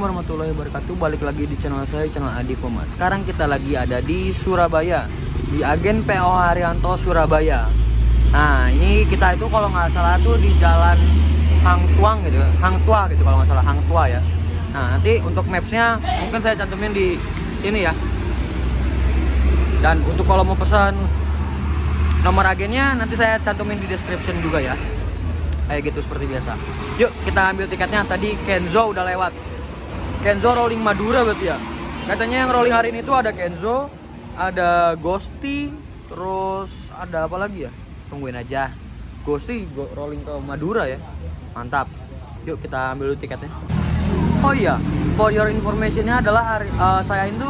warahmatullahi wabarakatuh. Balik lagi di channel saya, channel Adi Foma. Sekarang kita lagi ada di Surabaya, di agen PO Haryanto Surabaya. Nah ini kita itu kalau nggak salah tuh di jalan Hang Tuang gitu, Hang Tua gitu kalau nggak salah, Hang Tua ya. Nah nanti untuk mapsnya mungkin saya cantumin di sini ya. Dan untuk kalau mau pesan nomor agennya nanti saya cantumin di description juga ya. Kayak gitu seperti biasa. Yuk kita ambil tiketnya. Tadi Kenzo udah lewat. Kenzo rolling Madura berarti ya. Katanya yang rolling hari ini tuh ada Kenzo, ada Ghosty, terus ada apa lagi ya? Tungguin aja. Ghosty rolling ke Madura ya. Mantap. Yuk kita ambil dulu tiketnya. Oh iya, for your informationnya adalah saya itu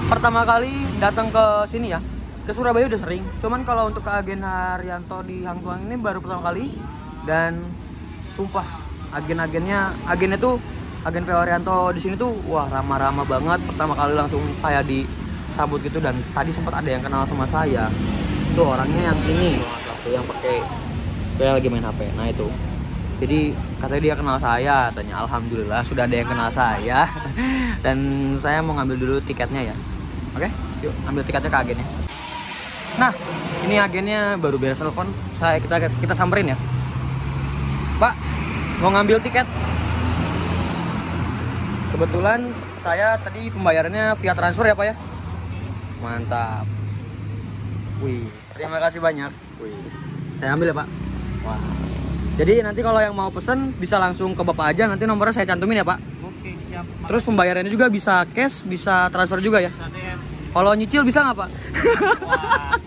pertama kali datang ke sini ya. Ke Surabaya udah sering. Cuman kalau untuk ke agen Haryanto di Hang Tuang ini baru pertama kali. Dan sumpah agennya tuh agen PO Haryanto di sini tuh wah ramah-ramah banget. Pertama kali langsung saya disambut gitu, dan tadi sempat ada yang kenal sama saya. Itu orangnya yang ini, yang pakai dia lagi main HP. Nah itu. Jadi katanya dia kenal saya, tanya alhamdulillah sudah ada yang kenal saya. Dan saya mau ngambil dulu tiketnya ya. Oke, yuk ambil tiketnya ke agennya. Nah, ini agennya baru beres telepon. Kita samperin ya. Pak, mau ngambil tiket? Kebetulan saya tadi pembayarannya via transfer ya Pak ya. Mantap. Wih, terima kasih banyak. Wih, saya ambil ya Pak. Wah. Jadi nanti kalau yang mau pesen bisa langsung ke Bapak aja. Nanti nomornya saya cantumin ya Pak. Oke, siap. Terus pembayarannya juga bisa cash, bisa transfer juga ya. Kalau nyicil bisa nggak Pak? Wah.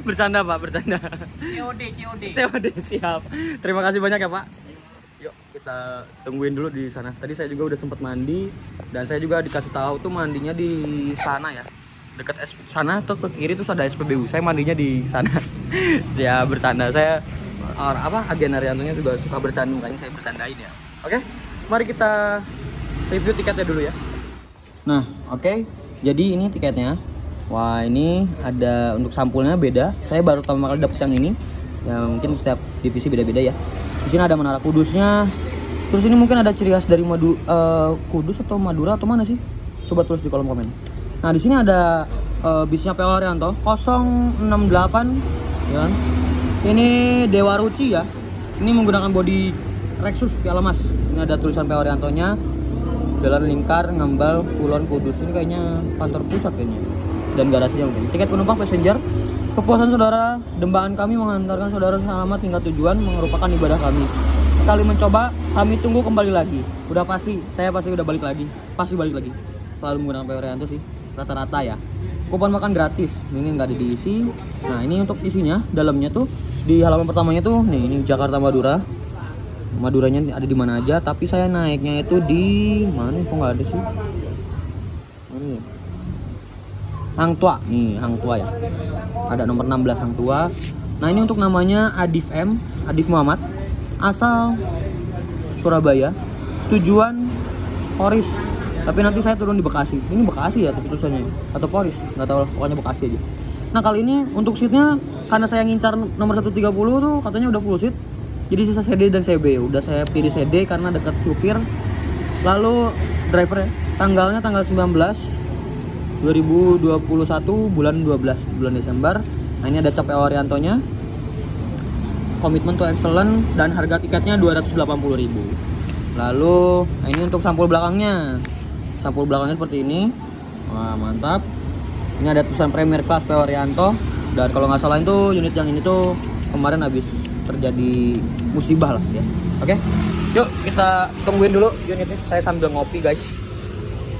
Bercanda Pak, bercanda. COD siap. Terima kasih banyak ya Pak. Yuk kita tungguin dulu di sana. Tadi saya juga udah sempat mandi, dan saya juga dikasih tahu tuh mandinya di sana ya. Dekat sana tuh ke kiri tuh ada SPBU. Saya mandinya di sana. Ya bercanda. Saya agen Haryantonya juga suka bercanda, makanya saya bercandain ya. Oke, mari kita review tiketnya dulu ya. Nah, oke. Jadi ini tiketnya. Wah, ini ada untuk sampulnya beda. Saya baru pertama kali dapet yang ini. Ya mungkin setiap divisi beda-beda ya. Di sini ada Menara Kudusnya. Terus ini mungkin ada ciri khas dari Kudus atau Madura atau mana sih? Coba tulis di kolom komen. Nah, di sini ada bisnya PO Haryanto 068 ya kan? Ini Dewa Ruci ya. Ini menggunakan bodi Lexus Piala Mas. Ini ada tulisan PO Haryantonya. Jalan Lingkar, Ngambal, Kulon, Kudus. Ini kayaknya kantor pusat kayaknya. Dan garasinya mungkin. Tiket penumpang passenger. Kepuasan saudara, dambaan kami mengantarkan saudara selamat hingga tujuan, merupakan ibadah kami. Sekali mencoba, kami tunggu kembali lagi. Udah pasti, saya pasti udah balik lagi. Pasti balik lagi. Selalu menggunakan PO Haryanto sih, rata-rata ya. Kupon makan gratis, ini nggak diisi. Nah ini untuk isinya, dalamnya tuh di halaman pertamanya tuh, nih ini Jakarta Madura. Maduranya ada di mana aja, tapi saya naiknya itu di mana? Kok nggak ada sih? Mana ya? Hang Tua, nih Hang Tua ya. Ada nomor 16 Hang Tua. Nah ini untuk namanya Adif Muhammad, asal Surabaya, tujuan Poris. Tapi nanti saya turun di Bekasi. Ini Bekasi ya tapi tulisannya, atau Poris, nggak tahu, pokoknya Bekasi aja. Nah kali ini untuk seatnya, karena saya ngincar nomor 130 tuh katanya udah full seat. Jadi sisa CD dan CB. Udah saya pilih CD karena dekat supir. Lalu driver ya, tanggalnya tanggal 19 2021 bulan 12 bulan Desember. Nah ini ada cap PO Haryantonya, komitmen to excellent, dan harga tiketnya 280.000. Lalu nah ini untuk sampul belakangnya. Sampul belakangnya seperti ini. Wah mantap. Ini ada tulisan Premier Class PO Haryanto. Dan kalau nggak salah itu unit yang ini tuh kemarin habis terjadi musibah lah ya. Oke, yuk kita tungguin dulu unitnya. Saya sambil ngopi guys,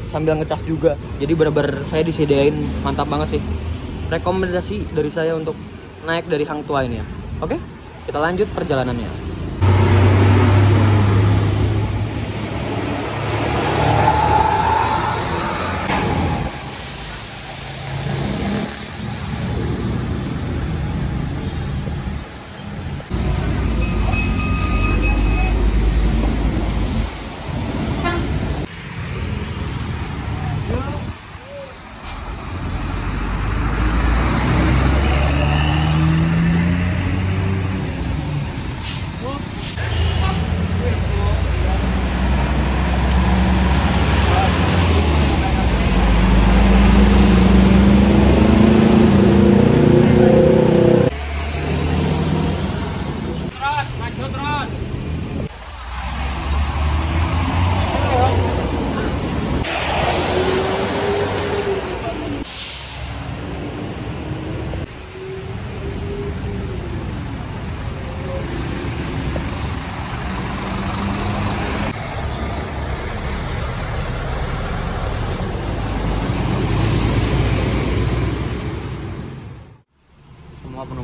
sambil ngecas juga. Jadi bener-bener saya disediain mantap banget sih. Rekomendasi dari saya untuk naik dari Hang Tua ini ya. Oke, kita lanjut perjalanannya.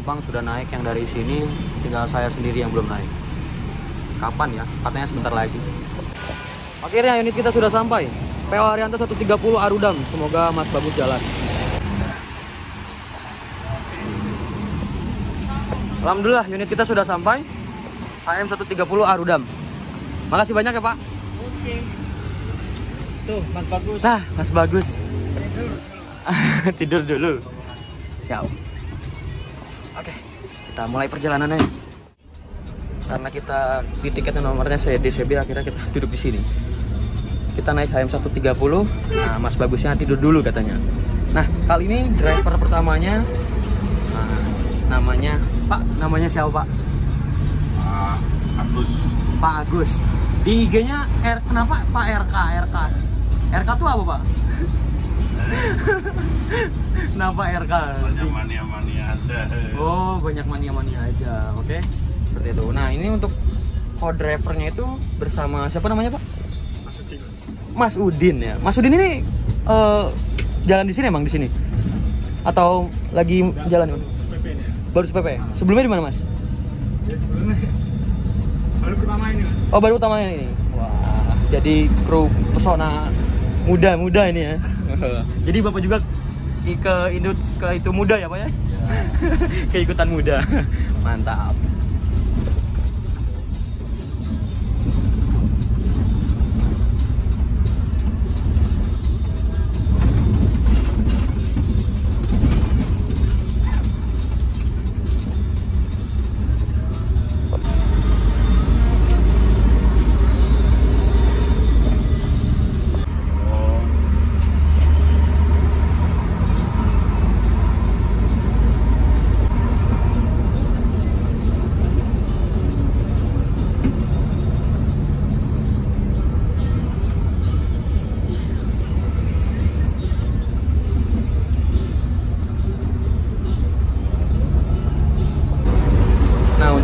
penumpang sudah naik yang dari sini, tinggal saya sendiri yang belum naik. Kapan ya? Katanya sebentar lagi. Akhirnya unit kita sudah sampai. PO Haryanto 130 Arudam. Semoga Mas Bagus jalan. Alhamdulillah unit kita sudah sampai. HM 130 Arudam. Makasih banyak ya Pak. Oke. Tuh, Mas Bagus. Nah, Mas Bagus. Tidur dulu. Siap. Oke, kita mulai perjalanannya. Karena kita di tiketnya nomornya CB, akhirnya kita duduk di sini. Kita naik HM 130. Nah, Mas Bagusnya tidur dulu katanya. Nah, kali ini driver pertamanya namanya Pak, namanya siapa Pak? Agus. Pak Agus. Di IG-nya kenapa Pak RK? RK tuh apa Pak? Kenapa RK? Banyak mania-mania aja. Oh, banyak mania-mania aja. Oke, seperti itu. Nah, ini untuk co-drivernya itu bersama siapa namanya Pak? Mas Udin ya. Mas Udin ini jalan di sini emang di sini? Atau lagi jalan? Baru SPP. Sebelumnya di mana Mas? Ya sebelumnya baru pertama ini. Oh, baru pertama ini. Wah, jadi kru pesona muda ini ya. Jadi Bapak juga ke itu muda ya Pak ya? Keikutan muda. Mantap.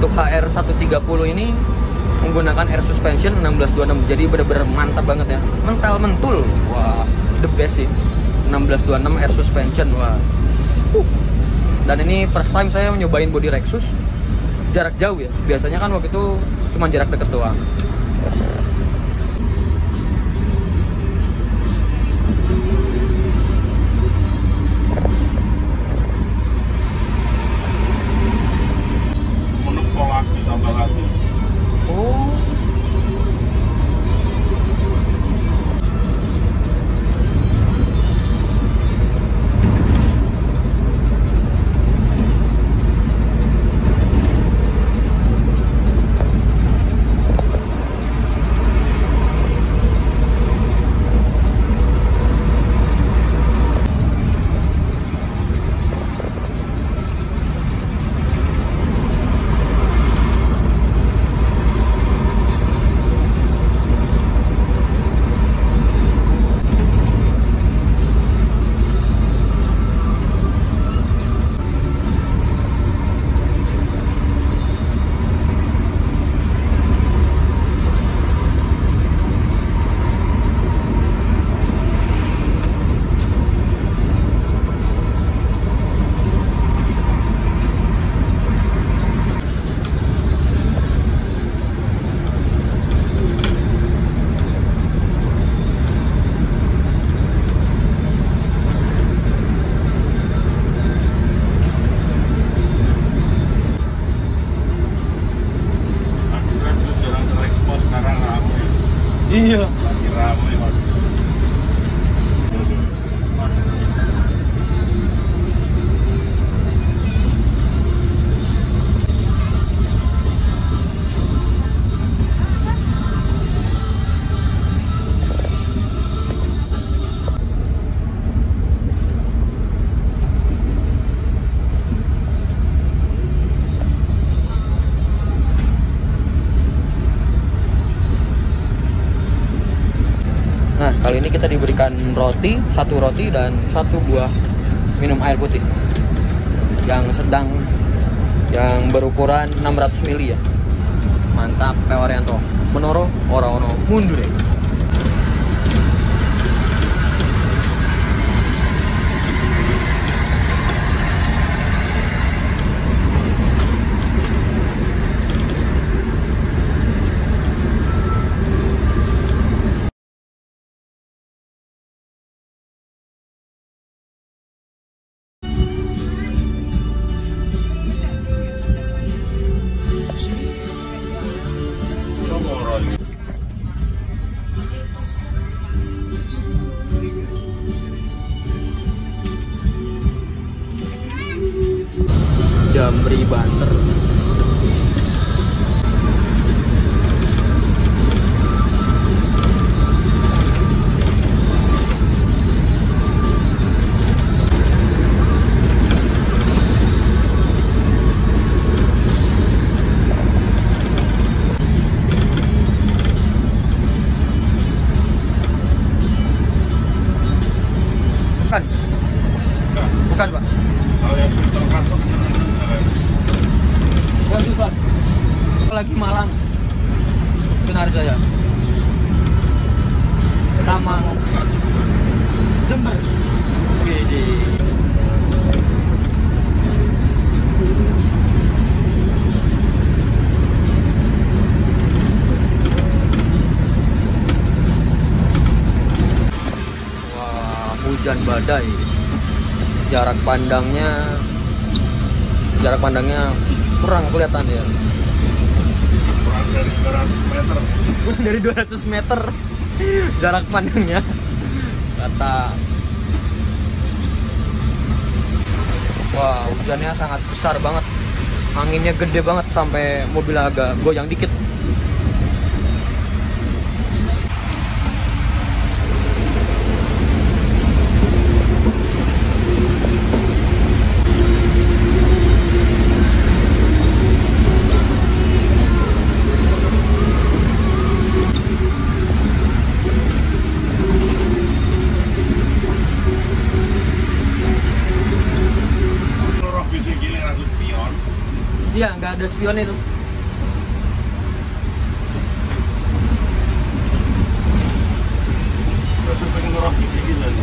Untuk HR 130 ini menggunakan air suspension 1626, jadi bener-bener mantap banget ya, mentul. Wah, the best sih. 1626 air suspension. Wah. Dan ini first time saya nyobain body Rexus jarak jauh ya. Biasanya kan waktu itu cuma jarak deket doang. Tambah lagi. Oh. Iya. Lagi ramai waktu. Nah, kali ini kita diberikan roti, satu roti dan satu buah minum air putih yang sedang, yang berukuran 600 ml ya. Mantap, PO Haryanto. Menoro, ora-ono, mundur ya. Damri, Banter. Bukan. Bukan, Pak. Kalau yang filter kantor Bukan juga. Lagi Malang. Sunarjaya. Sama Jember. Widi. Hujan badai, jarak pandangnya kurang kelihatan ya. kurang dari 200 meter. Kurang dari 200 meter jarak pandangnya kata. Wah, hujannya sangat besar banget, anginnya gede banget sampai mobil agak goyang dikit. Iya, nggak ada spion itu. Terus pengen ngerok di sini kan.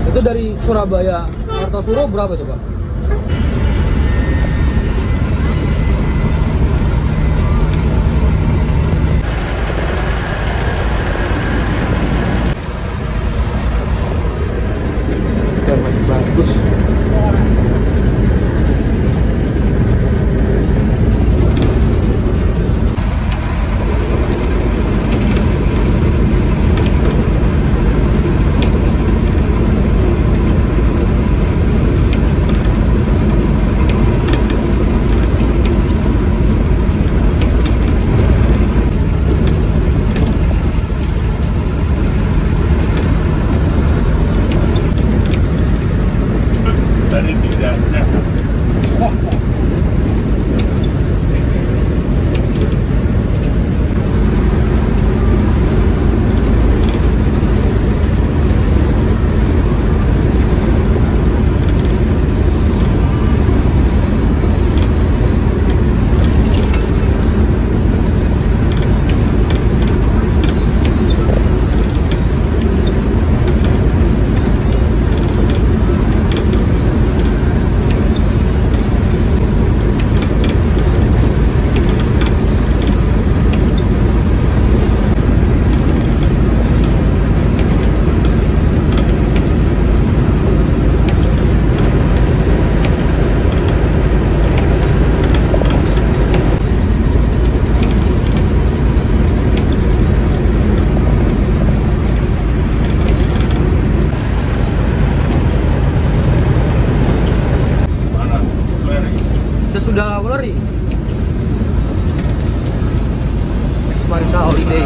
Itu dari Surabaya Kartosuro berapa itu, Pak? Masih bagus. Dari tidaknya sesudah Wuleri Marisa Holiday.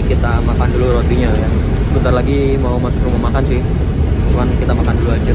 kita makan dulu rotinya ya. Bentar lagi mau masuk rumah makan sih, cuman kita makan dulu aja.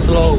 Slow.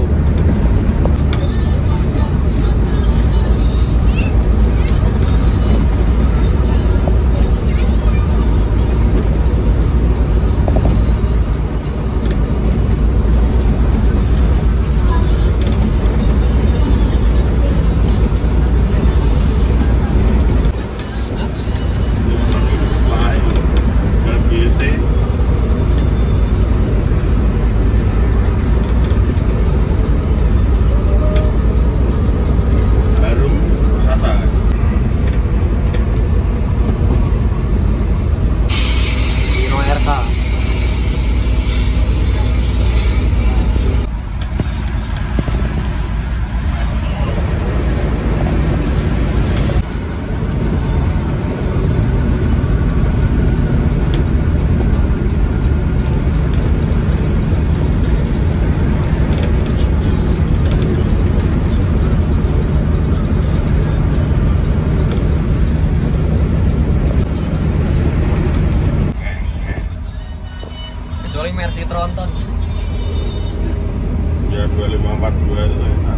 Kecuali Mercy Tronton. Ya 2542 itu enak.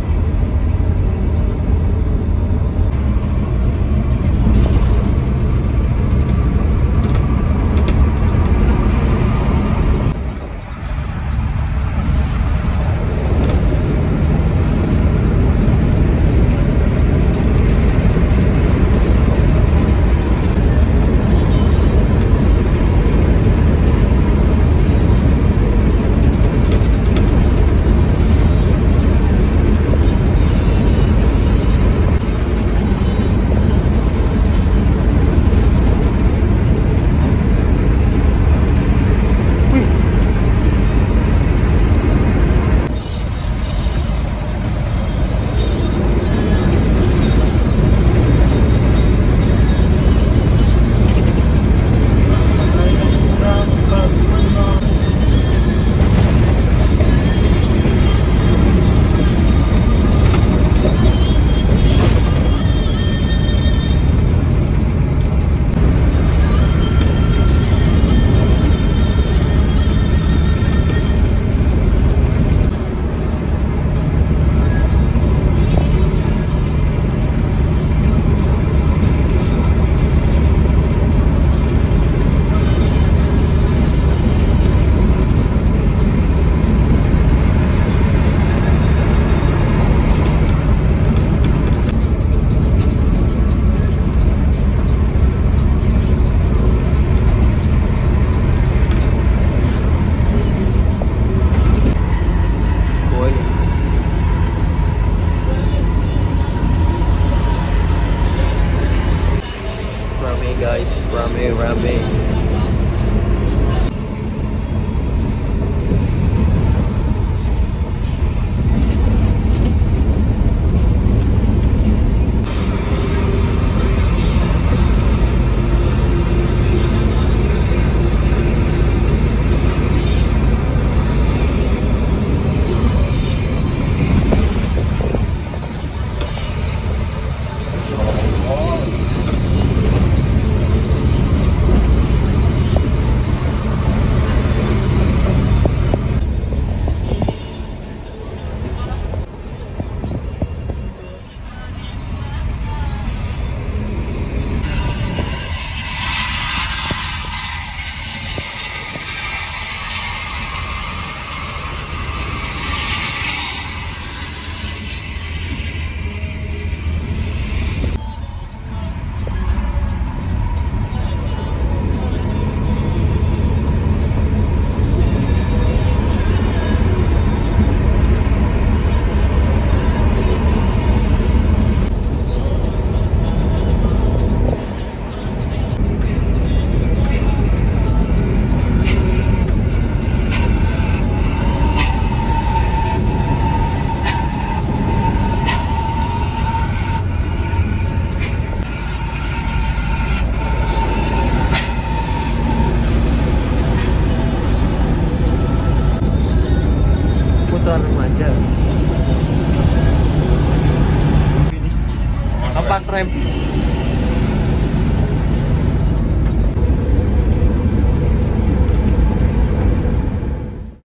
lepas rem.